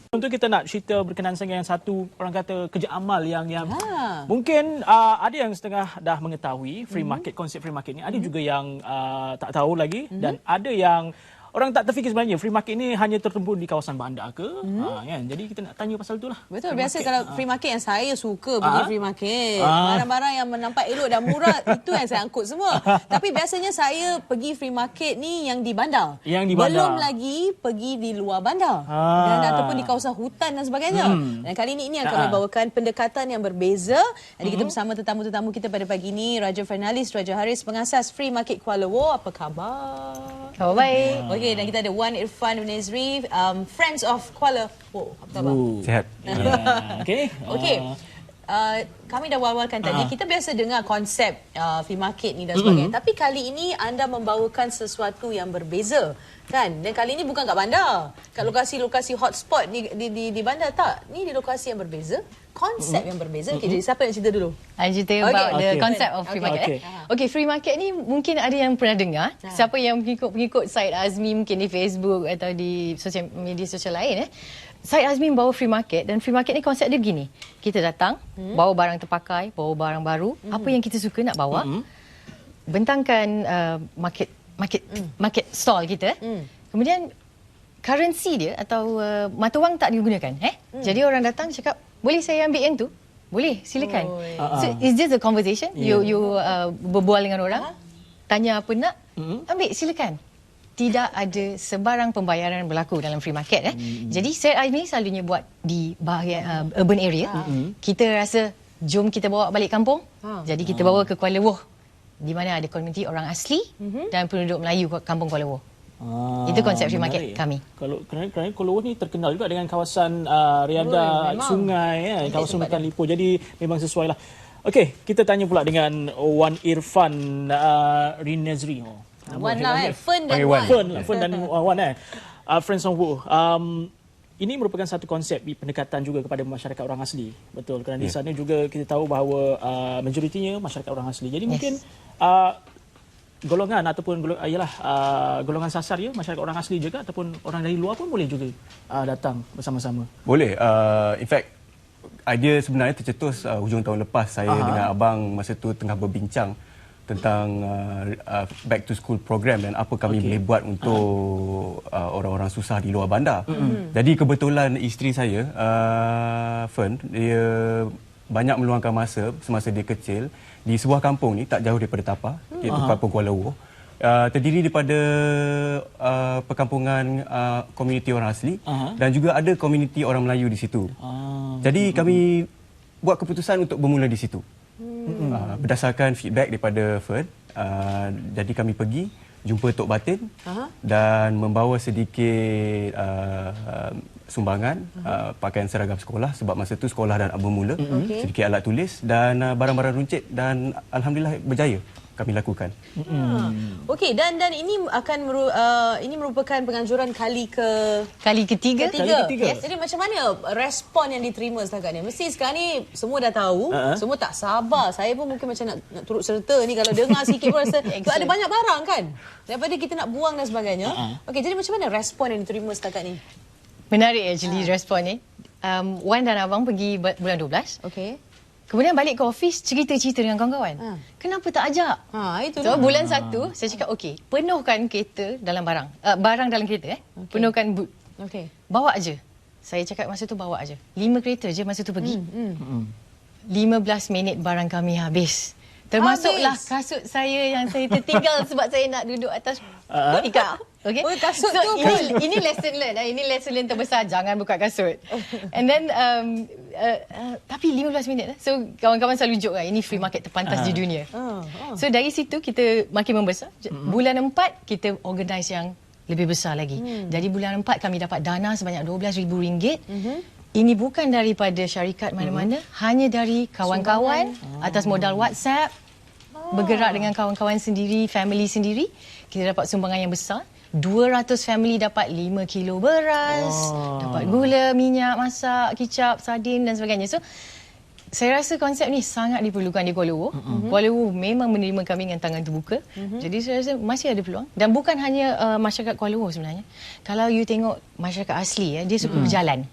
Untuk kita nak cerita berkenaan dengan yang satu, orang kata kerja amal yang mungkin ada yang setengah dah mengetahui free market, konsep free market ni. Ada juga yang tak tahu lagi dan ada yang orang tak terfikir sebenarnya free market ni hanya tertumpu di kawasan bandar ke, kan? Jadi kita nak tanya pasal itulah. Betul, biasa kalau free market yang saya suka pergi free market. Barang-barang yang nampak elok dan murah itu yang saya angkut semua. Tapi biasanya saya pergi free market ni yang di bandar. Yang di bandar. Belum lagi pergi di luar bandar. Dan ataupun di kawasan hutan dan sebagainya. Dan kali ini akan kami bawakan pendekatan yang berbeza. Jadi kita bersama tetamu-tetamu kita pada pagi ini, Raja Fernalis, Raja Haris, pengasas Free Market Kuala Lumpur. Apa khabar? Khabar baik. Okey, dan kita ada Wan Irfan Nazri, Friends of Kuala Lumpur. Apa khabar? Sihat. Okey. Kami dah awal-awalkan tadi, kita biasa dengar konsep free market ni dan sebagainya. Tapi kali ini anda membawakan sesuatu yang berbeza, kan? Dan kali ini bukan kat bandar, kat lokasi-lokasi hotspot di bandar, tak. Ni di lokasi yang berbeza, konsep yang berbeza. Okey, jadi siapa yang cerita dulu? I cerita about the concept of free market. Okey, free market ni mungkin ada yang pernah dengar. Siapa yang pengikut Syed Azmi mungkin di Facebook atau di media sosial lain Syed Azmi bawa free market, dan free market ni konsep dia begini. Kita datang, bawa barang terpakai, bawa barang baru, apa yang kita suka nak bawa. Bentangkan market stall kita. Kemudian currency dia atau mata wang tak digunakan. Jadi orang datang cakap, boleh saya ambil yang tu? Boleh, silakan. So it's just a conversation. You berbual dengan orang, tanya apa nak, ambil, silakan. Tidak ada sebarang pembayaran berlaku dalam free market. Jadi Syed Azmi selalunya buat di bahagian urban area. Kita rasa jom kita bawa balik kampung. Jadi kita bawa ke Kuala Lumpur, di mana ada komuniti orang asli dan penduduk Melayu kampung Kuala Lumpur. Itu konsep free market kami. Kalau kerana Kuala Lumpur ni terkenal juga dengan kawasan riada sungai, kawasan hutan lipo. Jadi memang sesuai lah. Okey, kita tanya pula dengan Wan Irfan Rinazri. Wan lah, Fern dan Wan. Fern dan Wan Friends of Wu. Ini merupakan satu konsep pendekatan juga kepada masyarakat orang asli. Betul, kerana di sana juga kita tahu bahawa majoritinya masyarakat orang asli. Jadi mungkin golongan ataupun golongan sasar masyarakat orang asli juga ataupun orang dari luar pun boleh juga datang bersama-sama. Boleh. In fact, idea sebenarnya tercetus hujung tahun lepas. Saya dengan abang masa tu tengah berbincang tentang back to school program dan apa kami boleh buat untuk orang-orang susah di luar bandar. Jadi kebetulan isteri saya, Fern, dia banyak meluangkan masa semasa dia kecil di sebuah kampung ni tak jauh daripada Tapa, iaitu Kampung Kuala Lumpur. Terdiri daripada perkampungan komuniti orang asli dan juga ada komuniti orang Melayu di situ. Jadi kami buat keputusan untuk bermula di situ. Berdasarkan feedback daripada Fern, jadi kami pergi jumpa Tok Batin dan membawa sedikit sumbangan pakaian seragam sekolah, sebab masa tu sekolah dah nak bermula, sedikit alat tulis dan barang-barang runcit, dan alhamdulillah berjaya kami lakukan. Okey, dan ini akan ini merupakan penganjuran kali ketiga. Yes. Jadi macam mana respon yang diterima setakat ni? Mesti sekarang ni semua dah tahu, semua tak sabar. Saya pun mungkin macam nak turut serta ni, kalau dengar sikit pun rasa ada banyak barang kan, daripada kita nak buang dan sebagainya. Okey, jadi macam mana respon yang diterima setakat ni? Menarik actually respon ni. Wan dan abang pergi bulan 12. Okey. Kemudian balik ke office, cerita-cerita dengan kawan-kawan. Kenapa tak ajak? So bulan 1 saya cakap okey, penuhkan kereta dalam barang dalam kereta penuhkan boot. Bawa aja. Saya cakap masa tu bawa aja. 5 kereta je masa tu pergi. 15 minit barang kami habis. Termasuklah kasut saya yang saya tertinggal sebab saya nak duduk atas tikar. Okay? Kasut so, tu ini lesson learn. Ini lesson learn terbesar. Jangan buka kasut. And then tapi 15 minit. So kawan-kawan selalu joke ini free market terpantas di dunia. So dari situ kita makin membesar. Bulan 4 kita organise yang lebih besar lagi. Jadi bulan 4 kami dapat dana sebanyak RM12,000. Ini bukan daripada syarikat mana-mana, hanya dari kawan-kawan atas modal WhatsApp, bergerak dengan kawan-kawan sendiri, family sendiri. Kita dapat sumbangan yang besar. 200 family dapat 5 kilo beras, dapat gula, minyak masak, kicap, sardin dan sebagainya. So Saya rasa konsep ni sangat diperlukan di Kuala Lumpur. Kuala Lumpur memang menerima kami dengan tangan terbuka. Jadi saya rasa masih ada peluang. Dan bukan hanya masyarakat Kuala Lumpur sebenarnya. Kalau you tengok masyarakat asli, dia suka berjalan.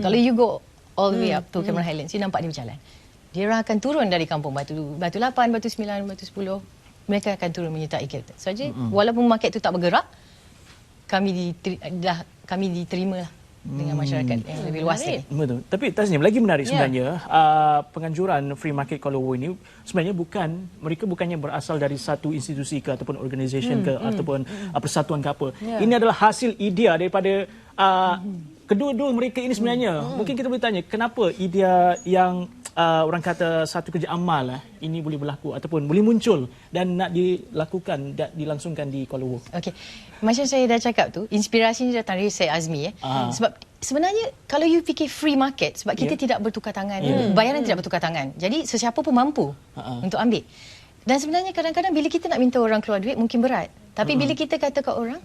Kalau you go all the way up to Cameron Highlands, you nampak dia berjalan. Dia orang akan turun dari kampung Batu 8, Batu 9, Batu 10. Mereka akan turun menyertai kita. Saja walaupun market tu tak bergerak, kami diterima lah dengan masyarakat yang lebih luas lagi. Betul. Tapi Tasnim, lagi menarik sebenarnya penganjuran free market Kuala Lumpur ini sebenarnya mereka bukannya berasal dari satu institusi ke ataupun organisasi ke ataupun persatuan ke apa. Ini adalah hasil idea daripada kedua-dua mereka ini sebenarnya. Mungkin kita boleh tanya kenapa idea yang orang kata satu kerja amal ini boleh berlaku ataupun boleh muncul dan nak dilakukan dan dilangsungkan di Kuala Lumpur. Okey. Macam saya dah cakap tu, inspirasi ni datang dari Syed Azmi. Sebab sebenarnya kalau you fikir free market, sebab kita tidak bertukar tangan, bayaran tidak bertukar tangan. Jadi sesiapa pun mampu untuk ambil. Dan sebenarnya kadang-kadang bila kita nak minta orang keluar duit mungkin berat. Tapi bila kita kata kat orang,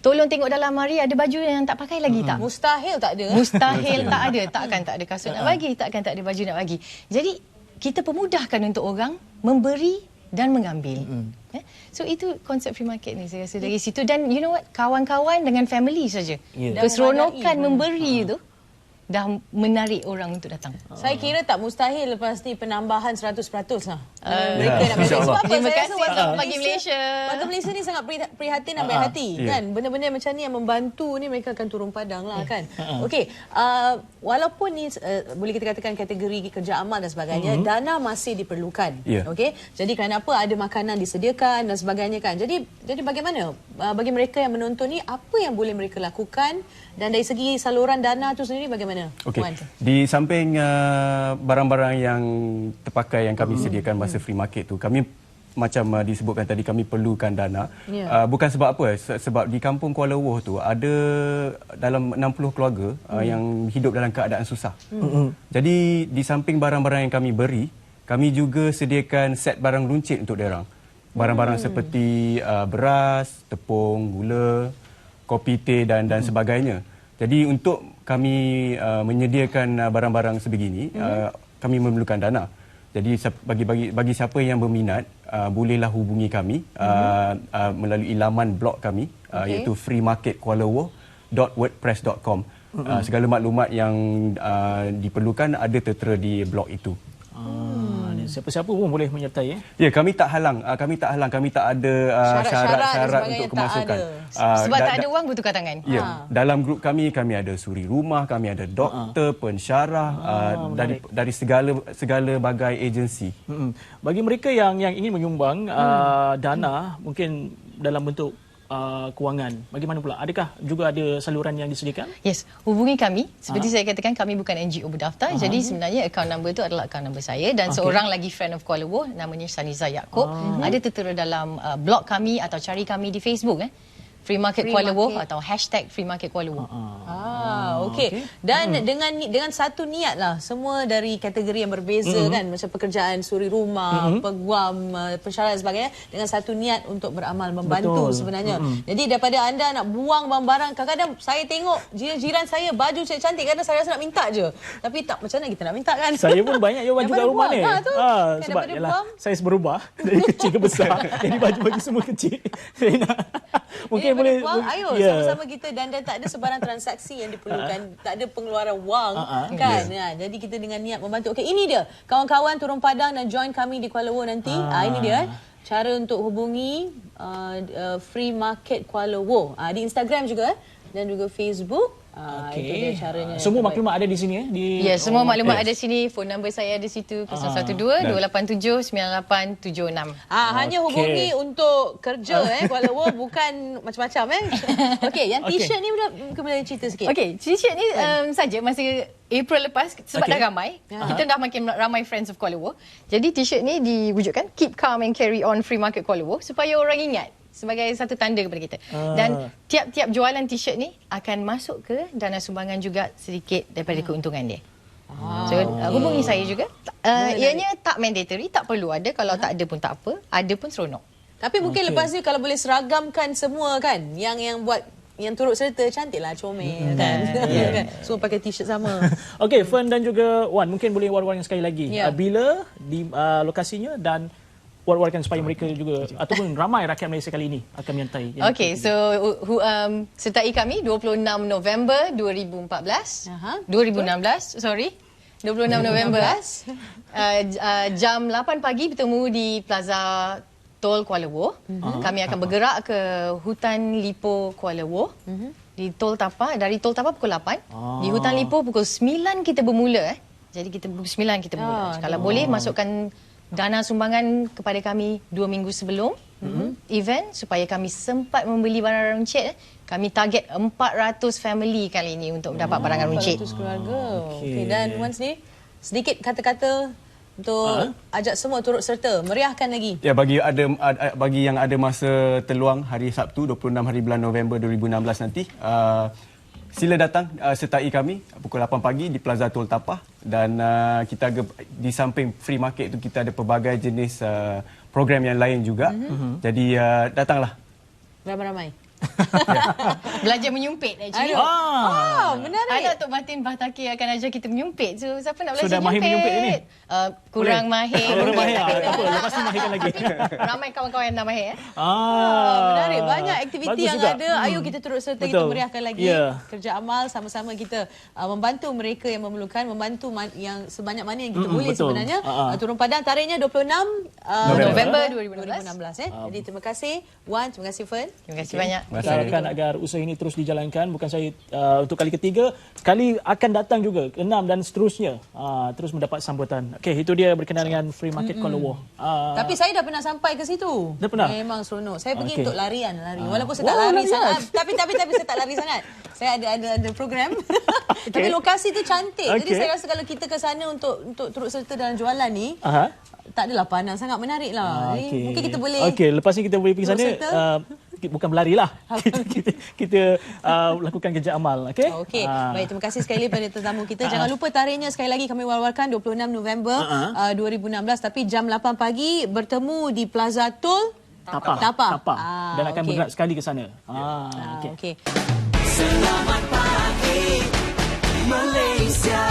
tolong tengok dalam lemari ada baju yang tak pakai lagi tak? Mustahil tak ada. Mustahil tak ada. Takkan tak ada kasut nak bagi, takkan tak ada baju nak bagi. Jadi kita permudahkan untuk orang memberi dan mengambil. So itu konsep free market ni saya rasa dari situ. Dan you know what, kawan-kawan dengan family saja. Keseronokan memberi tu dah menarik orang untuk datang. Saya kira tak mustahil lepas ni penambahan 100% lah. Mereka nak bagi. Sebab apa? Terima Saya kasih rasa bagi Malaysia. Warga Malaysia ni sangat prihatin dan baik hati. Kan? Benda-benda macam ni yang membantu ni mereka akan turun padang lah kan. Okey, walaupun ni boleh kita katakan kategori kerja amal dan sebagainya, dana masih diperlukan. Okey, jadi kenapa ada makanan disediakan dan sebagainya kan. Jadi bagaimana bagi mereka yang menonton ni, apa yang boleh mereka lakukan dan dari segi saluran dana tu sendiri bagaimana? Okey. Di samping barang-barang yang terpakai yang kami sediakan masa free market tu, kami macam disebutkan tadi, kami perlukan dana. Bukan sebab apa, sebab di kampung Kuala Lumpur tu ada dalam 60 keluarga yang hidup dalam keadaan susah. Jadi di samping barang-barang yang kami beri, kami juga sediakan set barang runcit untuk diorang. Barang-barang seperti beras, tepung, gula, kopi, teh dan sebagainya. Jadi untuk kami menyediakan barang-barang sebegini, kami memerlukan dana. Jadi bagi siapa yang berminat, bolehlah hubungi kami melalui laman blog kami, iaitu freemarketkualalumpur.wordpress.com. Segala maklumat yang diperlukan ada tertera di blog itu. Siapa-siapa pun boleh menyertai. Ya, kami tak halang. Kami tak ada syarat-syarat untuk kemasukan. Sebab tak ada wang bertukar tangan. Ya, dalam grup kami ada suri rumah, kami ada doktor, pensyarah, dari segala bagai agensi. Bagi mereka yang ingin menyumbang dana mungkin dalam bentuk kewangan, bagaimana pula? Adakah juga ada saluran yang disediakan? Yes, hubungi kami. Seperti saya katakan, kami bukan NGO berdaftar. Jadi sebenarnya akaun number tu adalah akaun number saya dan seorang lagi friend of Kuala Lumpur namanya Saniza Yaakob. Ada tertera dalam blog kami atau cari kami di Facebook Free Market Kuala Lumpur atau hashtag Free Market Kuala Lumpur. Okey. Dan dengan satu niat lah, semua dari kategori yang berbeza kan, macam pekerjaan suri rumah, peguam, pensyarah dan sebagainya, dengan satu niat untuk beramal membantu sebenarnya. Jadi daripada anda nak buang barang-barang, kadang-kadang saya tengok jiran saya baju cantik, kadang saya rasa nak minta je. Tapi tak, macam mana kita nak minta kan? Saya pun banyak yang baju kat rumah ni. Sebab saya berubah dari kecil ke besar. Jadi baju-baju semua kecil. Saya nak mungkin boleh ayo sama-sama kita dan tak ada sebarang transaksi yang diperlukan, tak ada pengeluaran wang kan. Jadi kita dengan niat membantu. Okey, ini dia kawan-kawan turun padang dan join kami di Kuala Lumpur nanti. Ini dia cara untuk hubungi Free Market Kuala Lumpur di Instagram juga dan juga Facebook. Itu dia caranya. Semua maklumat ada di sini Ya, semua maklumat ada sini. Phone number saya ada situ 012-287-9876. Hanya hubungi untuk kerja Kuala Lumpur, bukan macam-macam Okey, yang t-shirt ni boleh cerita sikit. Okey, t-shirt ni saja masa April lepas sebab dah ramai. Kita dah makin ramai friends of Kuala Lumpur. Jadi t-shirt ni diwujudkan Keep Calm and Carry On Free Market Kuala Lumpur supaya orang ingat sebagai satu tanda kepada kita. Dan tiap-tiap jualan t-shirt ni akan masuk ke dana sumbangan juga sedikit daripada keuntungan dia. So hubungi saya juga. Ianya tak mandatory, tak perlu ada. Kalau tak ada pun tak apa. Ada pun seronok. Tapi mungkin lepas ni kalau boleh seragamkan semua kan, yang buat yang turut serta cantiklah, comel kan. Kan? Semua pakai t-shirt sama. Okey, Fern dan juga Wan, mungkin boleh war-warkan sekali lagi. Ya. Bila di lokasinya dan war-warkan supaya mereka juga ataupun ramai rakyat Malaysia kali ini akan menyertai. Okay, so sertai kami 26 November 2014. 2016, sorry. 26 November. Jam 8 pagi bertemu di Plaza Tol Kuala Lumpur. Kami akan bergerak ke Hutan Lipo Kuala Lumpur. Di Tol Tapak, dari Tol Tapak pukul 8. Di Hutan Lipo pukul 9 kita bermula. Jadi kita pukul 9 kita bermula. Kalau boleh masukkan dana sumbangan kepada kami 2 minggu sebelum event supaya kami sempat membeli barang runcit. Kami target 400 family kali ini untuk mendapat barangan runcit. 400 keluarga. Okey, dan Wan sendiri sedikit kata-kata untuk ajak semua turut serta meriahkan lagi. Ya, bagi yang ada masa terluang hari Sabtu 26 hari bulan November 2016 nanti, sila datang sertai kami pukul 8 pagi di Plaza Tol Tapah, dan kita di samping free market tu kita ada pelbagai jenis program yang lain juga. Jadi datanglah. Ramai-ramai. Belajar menyumpit actually. Menarik. Anak Tok Batin Bahtaki akan ajar kita menyumpit. So siapa nak belajar Sudah mahir menyumpit ni? Kurang mahir. Kurang mahir. Tak apa, lepas ni mahirkan lagi. Ramai kawan-kawan yang dah mahir. Menarik. Banyak aktiviti yang juga. ada. Ayo kita turut serta, kita meriahkan lagi. Kerja amal sama-sama kita membantu mereka yang memerlukan, membantu yang sebanyak mana yang kita boleh sebenarnya. Turun Padang, tarikhnya 26 November 2016. Jadi terima kasih Wan, terima kasih Fern. Terima kasih banyak. Kita harapkan agar usaha ini terus dijalankan. Bukan saya untuk kali ketiga, kali akan datang juga, 6 dan seterusnya. Terus mendapat sambutan. Okey, itu dia berkenaan dengan Free Market Kuala Lumpur. Tapi saya dah pernah sampai ke situ. Dah pernah? Memang seronok. Saya pergi untuk lari. Walaupun saya tak lari sangat. Tapi saya tak lari sangat. Saya ada program. Tapi lokasi tu cantik. Jadi saya rasa kalau kita ke sana untuk turut serta dalam jualan ni, tak adalah panas, sangat menarik lah. Jadi, mungkin kita boleh... Okey, lepas ni kita boleh pergi sana. Bukan berlari lah. kita lakukan kerja amal. Okey? Okey. Baik, terima kasih sekali pada tetamu kita. Jangan lupa tarikhnya sekali lagi kami war-warkan 26 November 2016. Tapi jam 8 pagi bertemu di Plaza Tol Tapah. Dan akan bergerak sekali ke sana. Okey. Selamat pagi Malaysia.